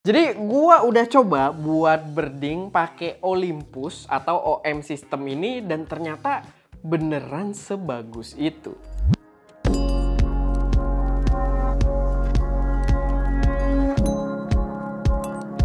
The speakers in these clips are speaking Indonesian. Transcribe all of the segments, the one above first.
Jadi gua udah coba buat birding pakai Olympus atau OM system ini dan ternyata beneran sebagus itu.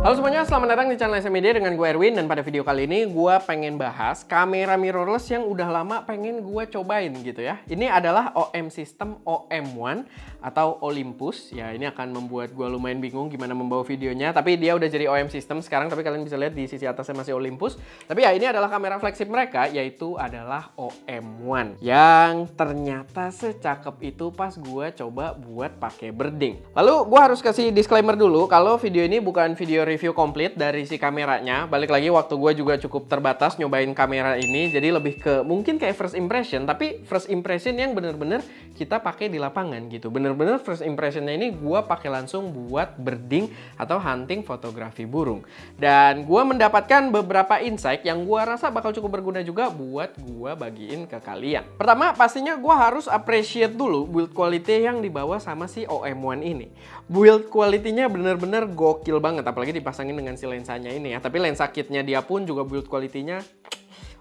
Halo semuanya, selamat datang di channel SM Media dengan gue Erwin. Dan pada video kali ini gue pengen bahas kamera mirrorless yang udah lama pengen gue cobain gitu ya. Ini adalah OM System OM1 atau Olympus. Ya ini akan membuat gue lumayan bingung gimana membawa videonya. Tapi dia udah jadi OM System sekarang, tapi kalian bisa lihat di sisi atasnya masih Olympus. Tapi ya ini adalah kamera flagship mereka, yaitu adalah OM1. Yang ternyata secakep itu pas gue coba buat pakai birding. Lalu gue harus kasih disclaimer dulu kalau video ini bukan video review komplit dari si kameranya. Balik lagi, waktu gue juga cukup terbatas nyobain kamera ini, jadi lebih ke mungkin kayak first impression, tapi first impression yang bener-bener kita pakai di lapangan gitu. Bener-bener first impressionnya ini gue pakai langsung buat birding atau hunting fotografi burung. Dan gue mendapatkan beberapa insight yang gue rasa bakal cukup berguna juga buat gue bagiin ke kalian. Pertama, pastinya gue harus appreciate dulu build quality yang dibawa sama si OM1 ini. Build quality-nya bener-bener gokil banget, apalagi dipasangin dengan si lensanya ini ya. Tapi lensa kitnya dia pun juga build quality-nya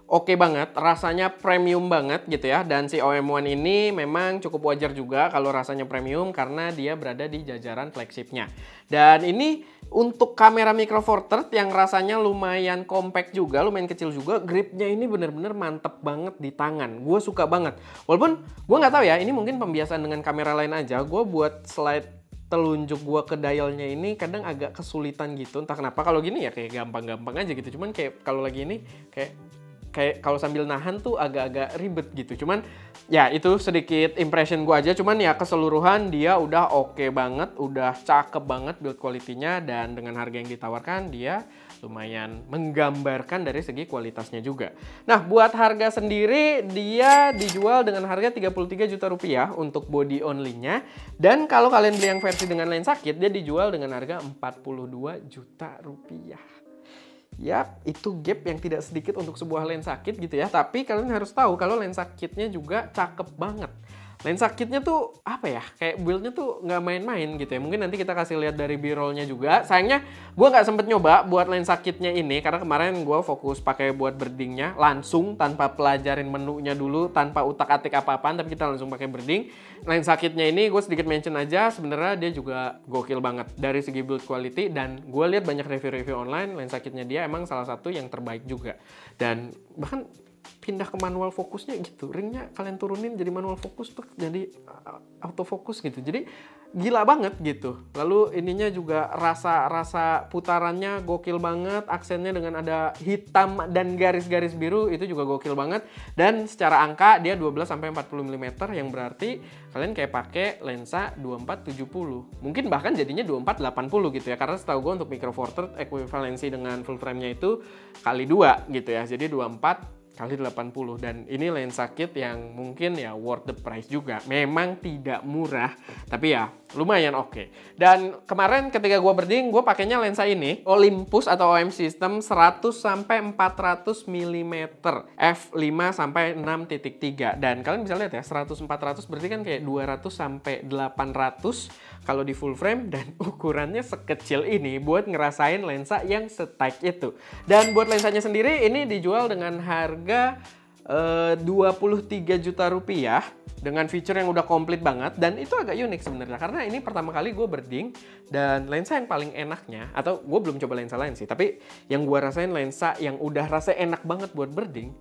oke banget, rasanya premium banget gitu ya. Dan si OM1 ini memang cukup wajar juga kalau rasanya premium karena dia berada di jajaran flagshipnya. Dan ini untuk kamera micro four third yang rasanya lumayan compact juga, lumayan kecil juga, gripnya ini bener-bener mantep banget di tangan. Gue suka banget. Walaupun gue nggak tahu ya, ini mungkin pembiasaan dengan kamera lain aja. Gue buat slide telunjuk gua ke dialnya ini kadang agak kesulitan gitu, entah kenapa. Kalau gini ya kayak gampang-gampang aja gitu, cuman kayak kalau lagi ini kayak kalau sambil nahan tuh agak-agak ribet gitu. Cuman ya itu sedikit impression gua aja, cuman ya keseluruhan dia udah oke banget, udah cakep banget build quality-nya, dan dengan harga yang ditawarkan dia lumayan menggambarkan dari segi kualitasnya juga. Nah, buat harga sendiri dia dijual dengan harga 33 juta rupiah untuk body only-nya. Dan kalau kalian beli yang versi dengan lensa kit, dia dijual dengan harga 42 juta rupiah. Yap, itu gap yang tidak sedikit untuk sebuah lensa kit gitu ya. Tapi kalian harus tahu kalau lensa kitnya juga cakep banget. Lensa kitnya tuh apa ya, kayak build-nya tuh nggak main-main gitu ya. Mungkin nanti kita kasih lihat dari B-roll-nya juga. Sayangnya gue nggak sempet nyoba buat lensa kitnya ini karena kemarin gue fokus pakai buat birding-nya langsung tanpa pelajarin menunya dulu, tanpa utak-atik apa-apaan, tapi kita langsung pakai birding. Lensa kitnya ini gue sedikit mention aja, sebenarnya dia juga gokil banget dari segi build quality, dan gue lihat banyak review-review online, lensa kitnya dia emang salah satu yang terbaik juga. Dan bahkan pindah ke manual fokusnya gitu, ringnya kalian turunin jadi manual fokus tuh jadi autofocus gitu, jadi gila banget gitu. Lalu ininya juga rasa putarannya gokil banget, aksennya dengan ada hitam dan garis-garis biru itu juga gokil banget. Dan secara angka dia 12-40 mm, yang berarti kalian kayak pakai lensa 24-70, mungkin bahkan jadinya 24-80 gitu ya, karena setahu gue untuk micro four third ekuivalensi dengan full frame-nya itu kali 2 gitu ya, jadi 24 kali 80. Dan ini lensa kit yang mungkin ya worth the price juga. Memang tidak murah, tapi ya lumayan oke. Dan kemarin ketika gue birding, gue pakainya lensa ini Olympus atau OM System 100-400 mm f5-6.3. Dan kalian bisa lihat ya, 100-400 berarti kan kayak 200-800 kalau di full frame, dan ukurannya sekecil ini buat ngerasain lensa yang setight itu. Dan buat lensanya sendiri ini dijual dengan harga 23 juta rupiah dengan feature yang udah komplit banget. Dan itu agak unik sebenarnya karena ini pertama kali gue birding, dan lensa yang paling enaknya, atau gue belum coba lensa lain sih, tapi yang gue rasain lensa yang udah rasa enak banget buat birding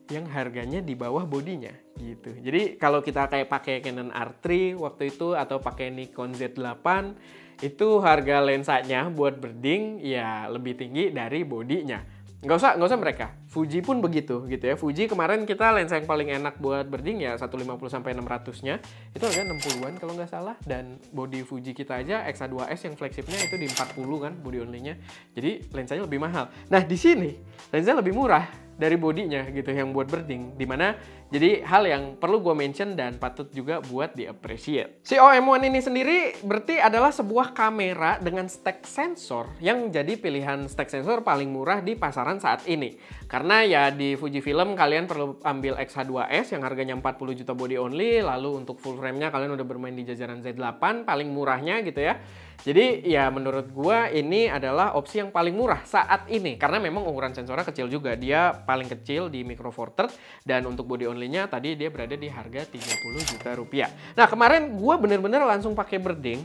yang harganya di bawah bodinya gitu. Jadi kalau kita kayak pakai Canon R3 waktu itu atau pakai Nikon Z8, itu harga lensanya buat birding ya lebih tinggi dari bodinya. Nggak usah mereka. Fuji pun begitu gitu ya. Fuji kemarin kita lensa yang paling enak buat birding ya 150-600-nya. Itu harganya 60-an kalau nggak salah. Dan body Fuji kita aja X-A2S yang flagshipnya itu di 40 kan body only-nya. Jadi lensanya lebih mahal. Nah di sini lensanya lebih murah dari bodinya gitu yang buat birding, dimana jadi hal yang perlu gue mention dan patut juga buat di-appreciate. Si OM1 ini sendiri berarti adalah sebuah kamera dengan stack sensor yang jadi pilihan stack sensor paling murah di pasaran saat ini. Karena ya di Fujifilm kalian perlu ambil X-H2S yang harganya 40 juta body only, lalu untuk full frame-nya kalian udah bermain di jajaran Z8 paling murahnya gitu ya. Jadi ya menurut gua ini adalah opsi yang paling murah saat ini. Karena memang ukuran sensornya kecil juga. Dia paling kecil di Micro Four Third. Dan untuk body only-nya tadi dia berada di harga 30 juta rupiah. Nah kemarin gua bener-bener langsung pakai berding.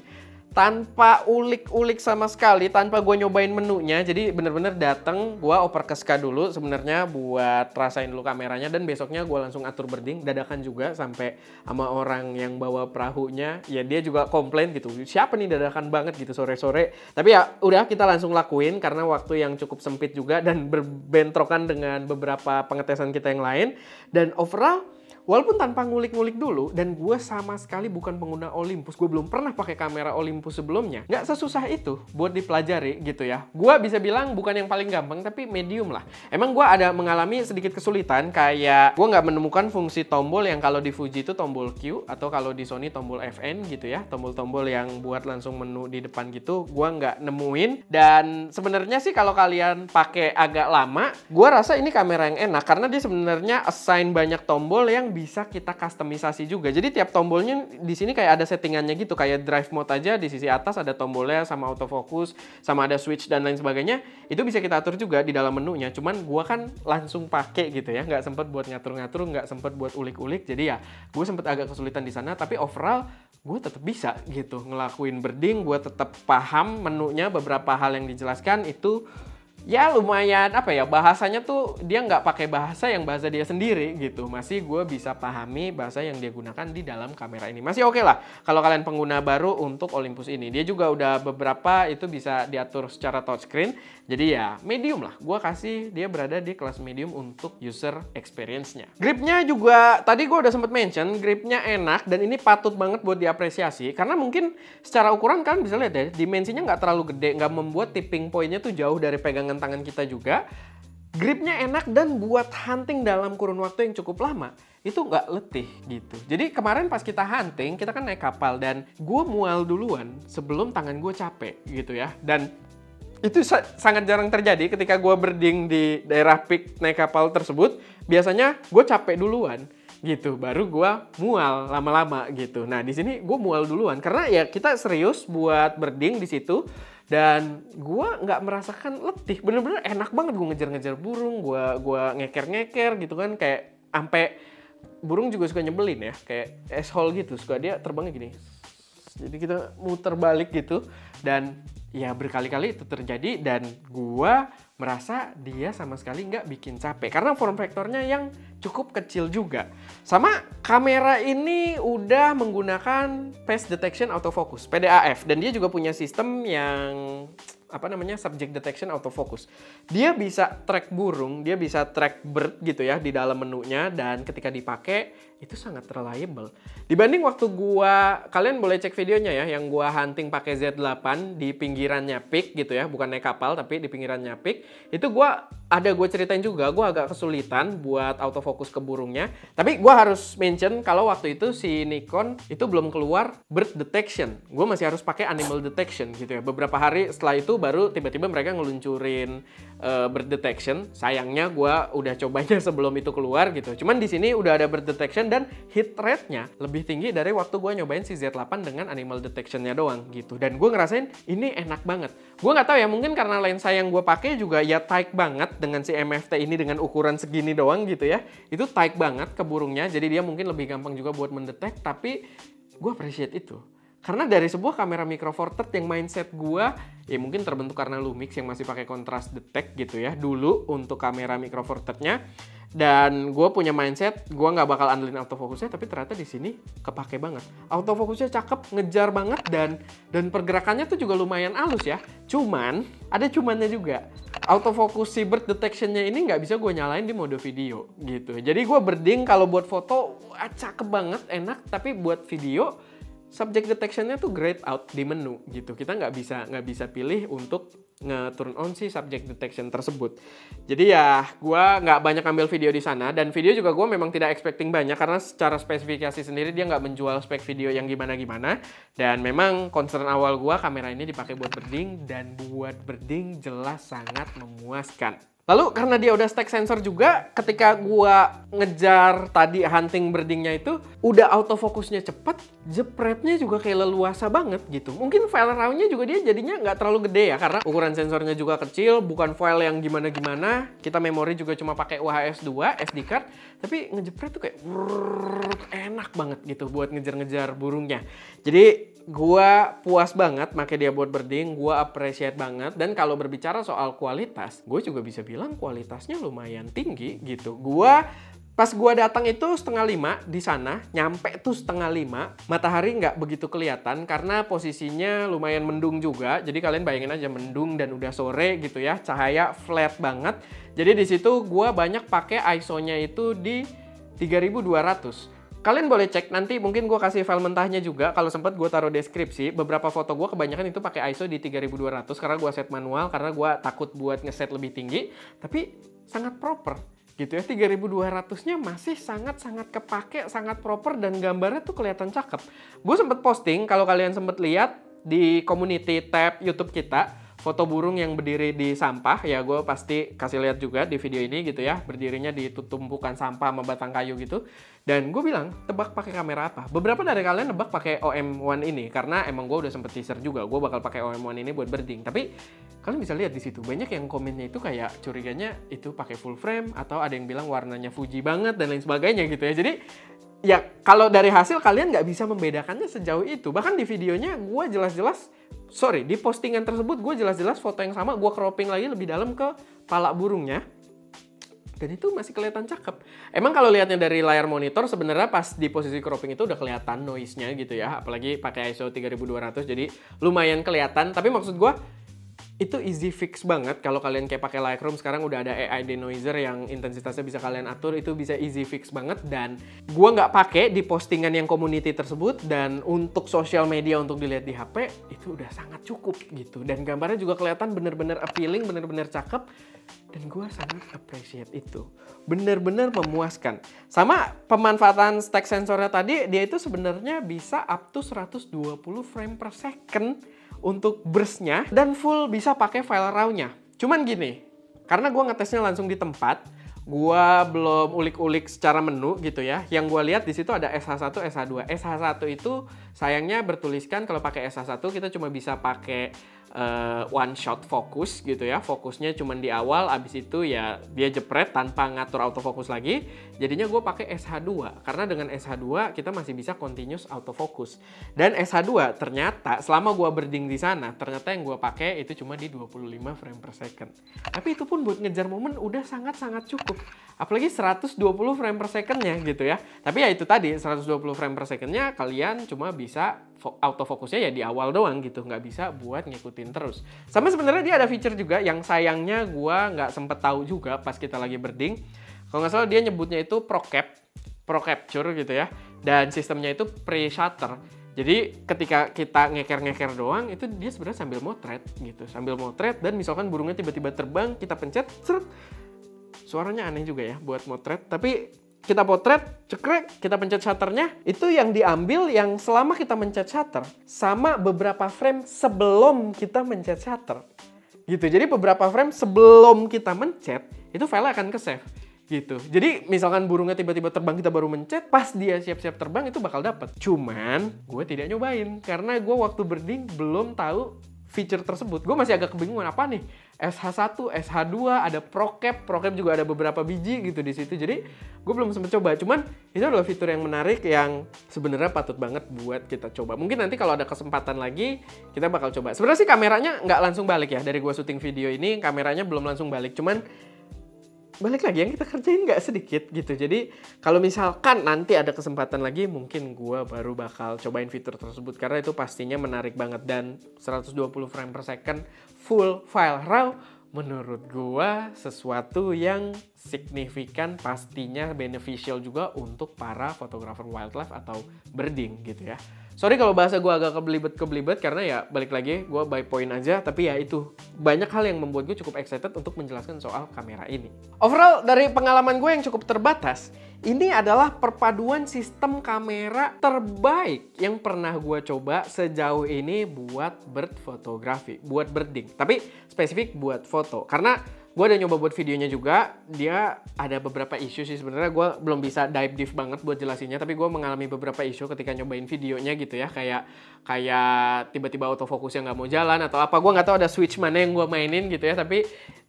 Tanpa ulik-ulik sama sekali, tanpa gue nyobain menunya. Jadi bener-bener dateng, gue oper ke Ska dulu sebenarnya buat rasain dulu kameranya. Dan besoknya gue langsung atur berding, dadakan juga sampai sama orang yang bawa perahunya. Ya dia juga komplain gitu, siapa nih dadakan banget gitu sore-sore. Tapi ya udah kita langsung lakuin karena waktu yang cukup sempit juga. Dan berbentrokan dengan beberapa pengetesan kita yang lain. Dan overall, walaupun tanpa ngulik-ngulik dulu, dan gue sama sekali bukan pengguna Olympus, gue belum pernah pakai kamera Olympus sebelumnya. Nggak sesusah itu buat dipelajari gitu ya. Gue bisa bilang bukan yang paling gampang, tapi medium lah. Emang gue ada mengalami sedikit kesulitan, kayak gue nggak menemukan fungsi tombol yang kalau di Fuji itu tombol Q, atau kalau di Sony tombol FN gitu ya. Tombol-tombol yang buat langsung menu di depan gitu, gue nggak nemuin. Dan sebenarnya sih kalau kalian pakai agak lama, gue rasa ini kamera yang enak, karena dia sebenarnya assign banyak tombol yang bisa kita customisasi juga. Jadi tiap tombolnya di sini kayak ada settingannya gitu, kayak drive mode aja di sisi atas ada tombolnya sama autofocus, sama ada switch dan lain sebagainya. Itu bisa kita atur juga di dalam menunya. Cuman gua kan langsung pakai gitu ya, nggak sempet buat ngatur-ngatur, nggak sempet buat ulik-ulik. Jadi ya gue sempet agak kesulitan di sana. Tapi overall gue tetap bisa gitu ngelakuin berding. Gue tetap paham menunya, beberapa hal yang dijelaskan itu. Ya lumayan apa ya, bahasanya tuh dia nggak pakai bahasa yang bahasa dia sendiri gitu. Masih gue bisa pahami bahasa yang dia gunakan di dalam kamera ini. Masih oke lah kalau kalian pengguna baru untuk Olympus ini. Dia juga udah beberapa itu bisa diatur secara touchscreen. Jadi ya medium lah. Gue kasih dia berada di kelas medium untuk user experience-nya. Gripnya juga tadi gue udah sempet mention, gripnya enak dan ini patut banget buat diapresiasi. Karena mungkin secara ukuran kan bisa lihat ya, dimensinya nggak terlalu gede, nggak membuat tipping point-nya tuh jauh dari pegangan tangan kita juga. Gripnya enak dan buat hunting dalam kurun waktu yang cukup lama itu nggak letih gitu. Jadi kemarin pas kita hunting, kita kan naik kapal dan gue mual duluan sebelum tangan gue capek gitu ya. Dan itu sangat jarang terjadi ketika gue berding di daerah peak naik kapal tersebut. Biasanya gue capek duluan gitu, baru gue mual lama-lama gitu. Nah di sini gue mual duluan karena ya kita serius buat berding di situ. Dan gue nggak merasakan letih, bener-bener enak banget. Gue ngejar-ngejar burung, gue ngeker-ngeker gitu kan, kayak sampai burung juga suka nyebelin ya, kayak asshole gitu, suka dia terbangnya gini. Jadi kita muter balik gitu, dan ya berkali-kali itu terjadi dan gue merasa dia sama sekali nggak bikin capek karena form factornya yang cukup kecil juga. Sama kamera ini udah menggunakan face detection autofocus (PDAF) dan dia juga punya sistem yang subject detection autofocus. Dia bisa track burung, dia bisa track bird gitu ya di dalam menunya, dan ketika dipakai itu sangat reliable. Dibanding waktu kalian boleh cek videonya ya, yang gua hunting pakai Z8 di pinggirannya Peak gitu ya, bukan naik kapal tapi di pinggirannya Peak. Itu gue ceritain juga, gue agak kesulitan buat autofocus ke burungnya. Tapi gue harus mention kalau waktu itu si Nikon itu belum keluar bird detection. Gue masih harus pakai animal detection gitu ya. Beberapa hari setelah itu baru tiba-tiba mereka ngeluncurin bird detection. Sayangnya gue udah cobanya sebelum itu keluar gitu. Cuman di sini udah ada bird detection dan hit rate-nya lebih tinggi dari waktu gue nyobain si Z8 dengan animal detection-nya doang gitu. Dan gue ngerasain ini enak banget. Gue nggak tahu ya, mungkin karena lensa yang gue pakai juga ya tight banget dengan si MFT ini, dengan ukuran segini doang gitu ya. Itu tight banget ke burungnya, jadi dia mungkin lebih gampang juga buat mendetek, tapi gue appreciate itu. Karena dari sebuah kamera Micro Four Third yang mindset gue, ya mungkin terbentuk karena Lumix yang masih pakai contrast detect gitu ya, dulu untuk kamera Micro Four Third-nya. Dan gue punya mindset, gue nggak bakal andelin autofocusnya, tapi ternyata di sini kepake banget. Autofocusnya cakep, ngejar banget, dan pergerakannya tuh juga lumayan halus ya. Cuman, ada cumannya juga. Autofocus si bird detection-nya ini nggak bisa gue nyalain di mode video gitu. Jadi gue berding kalau buat foto, cakep banget, enak, tapi buat video, subject detection-nya tuh grayed out di menu gitu. Kita nggak bisa pilih untuk nge-turn on si subject detection tersebut. Jadi ya gue nggak banyak ambil video di sana, dan video juga gue memang tidak expecting banyak karena secara spesifikasi sendiri dia nggak menjual spek video yang gimana-gimana. Dan memang concern awal gue kamera ini dipakai buat berding, dan buat berding jelas sangat memuaskan. Lalu karena dia udah stack sensor juga, ketika gua ngejar tadi hunting birdingnya itu, udah autofokusnya cepet, jepretnya juga kayak leluasa banget gitu. Mungkin file RAW-nya juga dia jadinya nggak terlalu gede ya, karena ukuran sensornya juga kecil, bukan file yang gimana-gimana. Kita memori juga cuma pakai UHS 2, SD card, tapi ngejepret tuh kayak enak banget gitu buat ngejar-ngejar burungnya. Jadi gua puas banget pakai dia buat birding, gua appreciate banget. Dan kalau berbicara soal kualitas, gue juga bisa bilang kualitasnya lumayan tinggi gitu. Pas gua datang itu 4:30 di sana, nyampe tuh 4:30, matahari nggak begitu kelihatan karena posisinya lumayan mendung juga. Jadi kalian bayangin aja mendung dan udah sore gitu ya, cahaya flat banget. Jadi di situ gua banyak pakai ISO-nya itu di 3200. Kalian boleh cek nanti, mungkin gue kasih file mentahnya juga. Kalau sempat gue taruh deskripsi. Beberapa foto gue kebanyakan itu pakai ISO di 3200 karena gue set manual, karena gue takut buat ngeset lebih tinggi. Tapi sangat proper gitu ya. 3200-nya masih sangat-sangat kepake, sangat proper, dan gambarnya tuh kelihatan cakep. Gue sempat posting, kalau kalian sempat lihat di community tab YouTube kita, foto burung yang berdiri di sampah, ya gue pasti kasih lihat juga di video ini gitu ya, berdirinya di tumpukan sampah sama batang kayu gitu. Dan gue bilang, tebak pakai kamera apa? Beberapa dari kalian nebak pakai OM1 ini, karena emang gue udah sempet teaser juga, gue bakal pakai OM1 ini buat birding. Tapi kalian bisa lihat di situ banyak yang komennya itu kayak curiganya itu pakai full frame, atau ada yang bilang warnanya Fuji banget dan lain sebagainya gitu ya. Jadi ya kalau dari hasil kalian nggak bisa membedakannya sejauh itu. Bahkan di videonya gue jelas-jelas, di postingan tersebut gue jelas-jelas foto yang sama gue cropping lagi lebih dalam ke pala burungnya. Dan itu masih kelihatan cakep. Emang kalau lihatnya dari layar monitor sebenarnya pas di posisi cropping itu udah kelihatan noise-nya gitu ya. Apalagi pakai ISO 3200 jadi lumayan kelihatan. Tapi maksud gue itu easy fix banget. Kalau kalian kayak pakai Lightroom sekarang udah ada AI denoiser yang intensitasnya bisa kalian atur, itu bisa easy fix banget. Dan gua nggak pakai di postingan yang community tersebut, dan untuk sosial media untuk dilihat di HP itu udah sangat cukup gitu. Dan gambarnya juga kelihatan bener-bener appealing, bener-bener cakep, dan gua sangat appreciate itu. Bener-bener memuaskan. Sama pemanfaatan stack sensornya tadi, dia itu sebenarnya bisa up to 120 frame per second untuk burst-nya, dan full bisa pakai file RAW-nya. Cuman gini, karena gue ngetesnya langsung di tempat, gue belum ulik-ulik secara menu gitu ya. Yang gue lihat di situ ada SH1, SH2. SH1 itu sayangnya bertuliskan kalau pakai SH1 kita cuma bisa pakai one shot fokus gitu ya. Fokusnya cuma di awal, abis itu ya dia jepret tanpa ngatur autofocus lagi. Jadinya gue pakai SH2 karena dengan SH2 kita masih bisa continuous autofocus. Dan SH2 ternyata selama gue birding di sana, ternyata yang gue pakai itu cuma di 25 frame per second. Tapi itu pun buat ngejar momen udah sangat-sangat cukup. Apalagi 120 frame per secondnya gitu ya. Tapi ya itu tadi 120 frame per secondnya kalian cuma bisa autofokusnya ya di awal doang gitu, nggak bisa buat ngikutin terus. Sama sebenarnya dia ada feature juga yang sayangnya gua nggak sempet tahu juga pas kita lagi birding. Kalau nggak salah dia nyebutnya itu Pro Capture gitu ya, dan sistemnya itu pre-shutter. Jadi ketika kita ngeker-ngeker doang, itu dia sebenarnya sambil motret gitu, dan misalkan burungnya tiba-tiba terbang, kita pencet, seret. Suaranya aneh juga ya buat motret, tapi kita potret, cekrek, kita pencet shutternya, itu yang diambil yang selama kita mencet shutter sama beberapa frame sebelum kita mencet shutter. Gitu. Jadi beberapa frame sebelum kita mencet, itu file akan ke-save. Gitu. Jadi misalkan burungnya tiba-tiba terbang, kita baru mencet, pas dia siap-siap terbang itu bakal dapet. Cuman gue tidak nyobain karena gue waktu birding belum tahu feature tersebut. Gue masih agak kebingungan apa nih? SH1, SH2, ada Pro Cap juga ada beberapa biji gitu di situ. Jadi gue belum sempat coba. Cuman itu adalah fitur yang menarik yang sebenarnya patut banget buat kita coba. Mungkin nanti kalau ada kesempatan lagi kita bakal coba. Sebenarnya sih kameranya nggak langsung balik ya. Dari gue syuting video ini kameranya belum langsung balik. Cuman balik lagi yang kita kerjain nggak sedikit gitu. Jadi kalau misalkan nanti ada kesempatan lagi, mungkin gue baru bakal cobain fitur tersebut karena itu pastinya menarik banget. Dan 120 frame per second full file RAW menurut gue sesuatu yang signifikan, pastinya beneficial juga untuk para fotografer wildlife atau birding gitu ya. Sorry kalau bahasa gue agak kebelibet karena ya balik lagi gue by point aja, tapi ya itu banyak hal yang membuat gue cukup excited untuk menjelaskan soal kamera ini. Overall dari pengalaman gue yang cukup terbatas, ini adalah perpaduan sistem kamera terbaik yang pernah gue coba sejauh ini buat bird photography, buat birding. Tapi spesifik buat foto, karena Gue udah nyoba buat videonya juga, dia ada beberapa isu sih sebenarnya. Gue belum bisa dive deep banget buat jelasinnya, tapi gue mengalami beberapa isu ketika nyobain videonya gitu ya, kayak tiba-tiba autofocusnya nggak mau jalan atau apa. Gue nggak tahu ada switch mana yang gue mainin gitu ya, tapi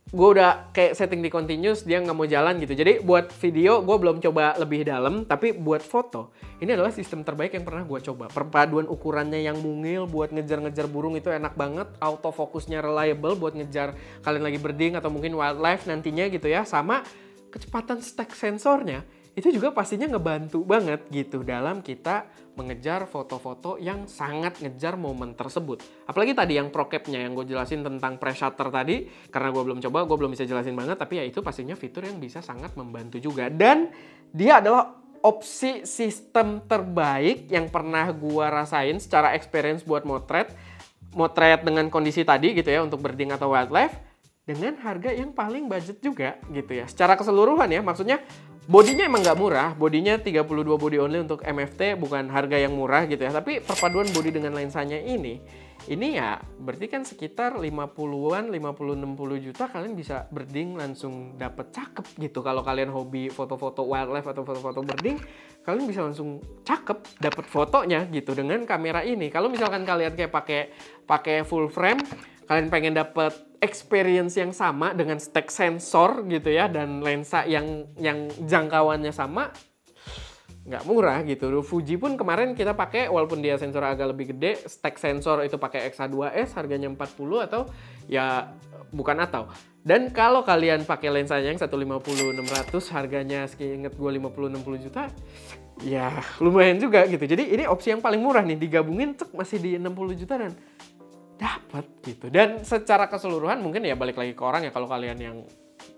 gue udah kayak setting di continuous, dia nggak mau jalan gitu. Jadi buat video gue belum coba lebih dalam, tapi buat foto ini adalah sistem terbaik yang pernah gue coba. Perpaduan ukurannya yang mungil buat ngejar-ngejar burung itu enak banget, autofokusnya reliable buat ngejar kalian lagi birding atau mungkin wildlife nantinya gitu ya, sama kecepatan stack sensornya itu juga pastinya ngebantu banget gitu dalam kita mengejar foto-foto yang sangat ngejar momen tersebut. Apalagi tadi yang ProCap-nya yang gue jelasin tentang pre-shutter tadi, karena gue belum coba, gue belum bisa jelasin banget, tapi ya itu pastinya fitur yang bisa sangat membantu juga. Dan dia adalah opsi sistem terbaik yang pernah gue rasain secara experience buat motret dengan kondisi tadi gitu ya, untuk birding atau wildlife, dengan harga yang paling budget juga gitu ya. Secara keseluruhan ya, maksudnya bodinya emang nggak murah, bodinya 32 body only untuk MFT, bukan harga yang murah gitu ya. Tapi perpaduan body dengan lensanya ini ya berarti kan sekitar 50-an, 50-60 juta kalian bisa birding langsung dapet cakep gitu. Kalau kalian hobi foto-foto wildlife atau foto-foto birding, kalian bisa langsung cakep dapet fotonya gitu dengan kamera ini. Kalau misalkan kalian kayak pakai full frame, kalian pengen dapet experience yang sama dengan stack sensor gitu ya, dan lensa yang jangkauannya sama, nggak murah gitu. Fuji pun kemarin kita pakai, walaupun dia sensor agak lebih gede, stack sensor itu pakai X-H2S harganya 40 atau ya bukan atau. Dan kalau kalian pakai lensanya yang 150-600 harganya seinget gue 50-60 juta, ya lumayan juga gitu. Jadi ini opsi yang paling murah nih, digabungin cek masih di 60 juta dan dapat gitu. Dan secara keseluruhan mungkin ya balik lagi ke orang ya, kalau kalian yang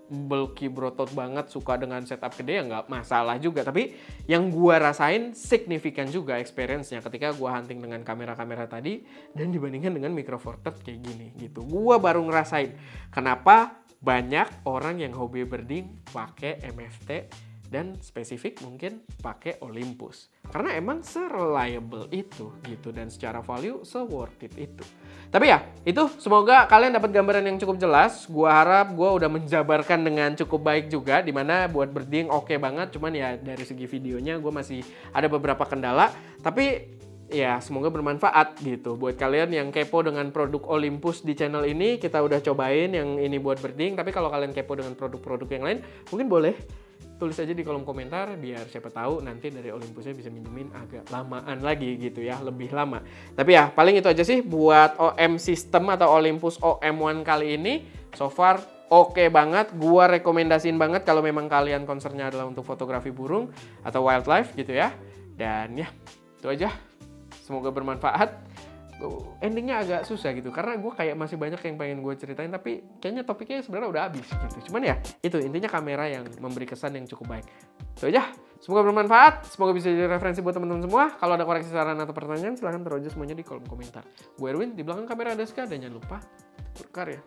bulky berotot banget suka dengan setup gede ya nggak masalah juga, tapi yang gua rasain signifikan juga experience-nya ketika gua hunting dengan kamera-kamera tadi dan dibandingkan dengan Micro Four Third kayak gini gitu. Gua baru ngerasain kenapa banyak orang yang hobi birding pakai MFT dan spesifik mungkin pakai Olympus, karena emang se-reliable itu gitu, dan secara value se-worth it itu. Tapi ya itu, semoga kalian dapat gambaran yang cukup jelas. Gua harap gua udah menjabarkan dengan cukup baik juga, dimana buat birding oke banget, cuman ya dari segi videonya gua masih ada beberapa kendala, tapi ya semoga bermanfaat gitu buat kalian yang kepo dengan produk Olympus. Di channel ini kita udah cobain yang ini buat birding, tapi kalau kalian kepo dengan produk-produk yang lain mungkin boleh tulis aja di kolom komentar, biar siapa tahu nanti dari Olympusnya bisa minjemin agak lamaan lagi gitu ya, lebih lama. Tapi ya paling itu aja sih buat OM System atau Olympus OM1 kali ini. So far oke banget, gua rekomendasiin banget kalau memang kalian concernnya adalah untuk fotografi burung atau wildlife gitu ya. Dan ya itu aja, semoga bermanfaat. Endingnya agak susah gitu, karena gue kayak masih banyak yang pengen gue ceritain, tapi kayaknya topiknya sebenarnya udah habis gitu. Cuman ya itu intinya, kamera yang memberi kesan yang cukup baik. Itu aja, semoga bermanfaat, semoga bisa jadi referensi buat teman-teman semua. Kalau ada koreksi, saran atau pertanyaan silahkan taruh aja semuanya di kolom komentar. Gue Erwin, di belakang kamera ada Ska, dan jangan lupa berkarya.